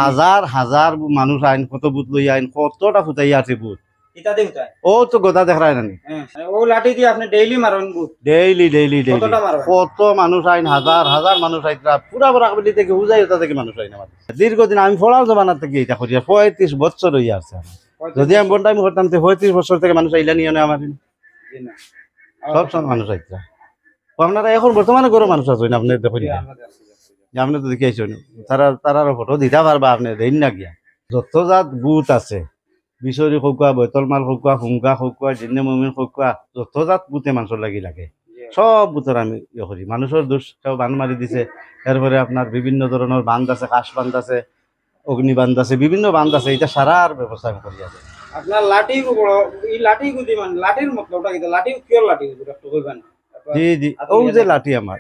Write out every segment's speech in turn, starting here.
হাজার হাজার মানুষ আইন কত বুথ লই আইন কতটা ফুটাই আছে বুথ ইতাতে উঠায় ও তো গোদা দেখায় না ও লাঠি দিয়ে আপনি ডেইলি মারন বুট ডেইলি ডেইলি ডেইলি কতটা মারবেন? কত মানুষ আইন হাজার হাজার মানুষ আইতরা পুরা বরাকবলি থেকে উজাই ওটা থেকে মানুষ আইন আমার দীর্ঘদিন আমি ফলার জমানার থেকে এটা করি 35 বছর হইয়া আছে যদি আমি বলতাম করতাম 35 বছর থেকে মানুষ আইলা নিয়ে আমার সব সময় মানুষ আইতরা আপনারা এখন বর্তমানে গরম মানুষ আছেন আপনি দেখুন আপনি তো দেখে আইসেন তারার ফটো দিতে পারবা আপনি দেন না গিয়া যত জাত বুথ আছে বিশরি খোকা বৈতলমাল খোকা হুমকা খোকা জিন্নে মমিন খোকা যত জাত বুথে মানুষের লাগি লাগে সব বুথের আমি ইয়ে করি মানুষের দোষ কেউ বান মারি দিছে এরপরে আপনার বিভিন্ন ধরনের বান্ধ আছে কাশ বান্ধ আছে অগ্নি বান্ধ আছে বিভিন্ন বান্ধ আছে এটা সারার ব্যবস্থা আমি করি আছে আপনার লাঠি এই লাঠি গুদি মানে লাঠির মতলবটা কি লাঠি কিয় লাঠি গুদি একটু কইবেন জি জি ও যে লাঠি আমার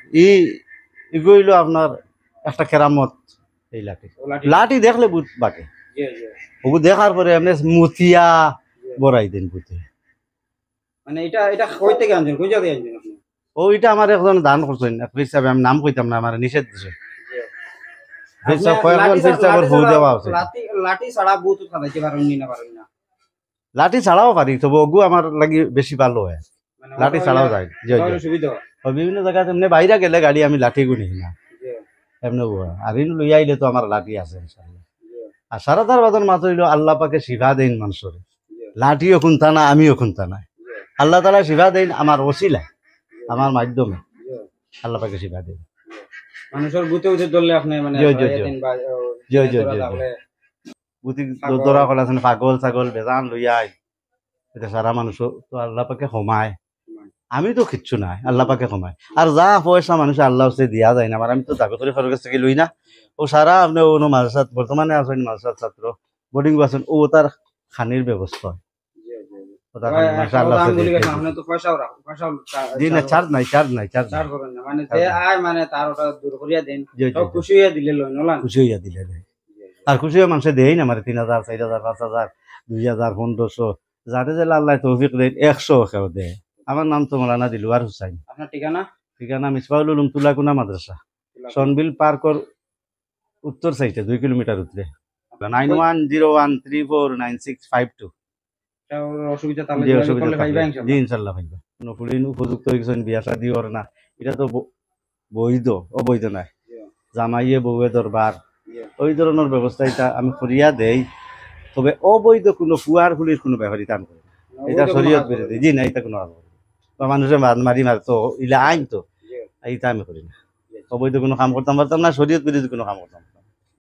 এগুইল আপনার একটা কেরামত এই লাঠি লাঠি দেখলে বুথ বাটে ওগু দেখার পরে এমনি মুতিয়া বড়াই দিন বুথে মানে এটা এটা কই থেকে আনছেন কই জায়গা আনছেন আপনি ও এটা আমার একজন দান করছেন এক হিসাবে আমি নাম কইতাম না আমার নিষেধ দিছে লাঠি ছাড়া বুথ খাদাইতে পারেন না পারেন না লাঠি ছাড়াও পারি তবে ওগু আমার লাগি বেশি ভালো হয় লাঠি ছাড়াও যায় সুবিধা বিভিন্ন জায়গায় এমনি বাইরে গেলে গাড়ি আমি লাঠি গুনি না এমনি আর লই আইলে তো আমার লাঠি আছে ইনশাআল্লাহ আর সারাদার বাজার মাত্র হইল আল্লাহ পাকে শিফা দেন মানুষের লাঠিও খুনতা না আমিও খুনতা না আল্লাহ তালা শিফা দেন আমার ওসিলা আমার মাধ্যমে আল্লাহ পাকে শিফা দেন মানুষের বুতে উঠে ধরলে আপনি মানে বুতি দৌড়া কল আছে পাগল ছাগল বেজান লইয়া এটা সারা মানুষ তো আল্লাহ পাকে ক্ষমায় আমি তো কিচ্ছু নাই আল্লাহ পাকে ক্ষমায় আর যা পয়সা মানুষ আল্লাহ দিয়া যায় না আমার আমি তো দাবি করে ফেরত থেকে লই না ও সারা আপনি ও মাদ্রাসাত বর্তমানে আছেন মাদ্রাসার ছাত্র বোর্ডিং আছেন ও তার খানির ব্যবস্থা আর খুশি মানুষে দেই না মানে 3000 4000 5000 2000 1500 যাতে যে আল্লাহ তৌফিক দেন 100 কেউ দেয় আমার নাম তো মৌলানা দিলওয়ার হুসাইন আপনার ঠিকানা ঠিকানা মিসবাহুল উলুম তুলাকুনা মাদ্রাসা সনবিল পার্কর উত্তর সাইডে 2 কিলোমিটার উত্তরে 9101349652 অসুবিধা তাহলে জি ইনশাআল্লাহ ভাইবা নকুলিন উপযুক্ত হইছেন বিয়া শাদী ওর না এটা তো বৈধ অবৈধ নাই জামাইয়ে বউয়ে দরবার ওই ধরনের ব্যবস্থা এটা আমি করিয়া দেই তবে অবৈধ কোনো ফুয়ার ফুলির কোনো ব্যাপারই টান করি এটা শরীয়ত বিরোধী জি না এটা কোনো বা মানুষের মারি মার তো ইলা আইন তো এইটা আমি করি না অবৈধ কোনো কাম করতাম পারতাম না শরীয়ত বিরোধী কোনো কাম করতাম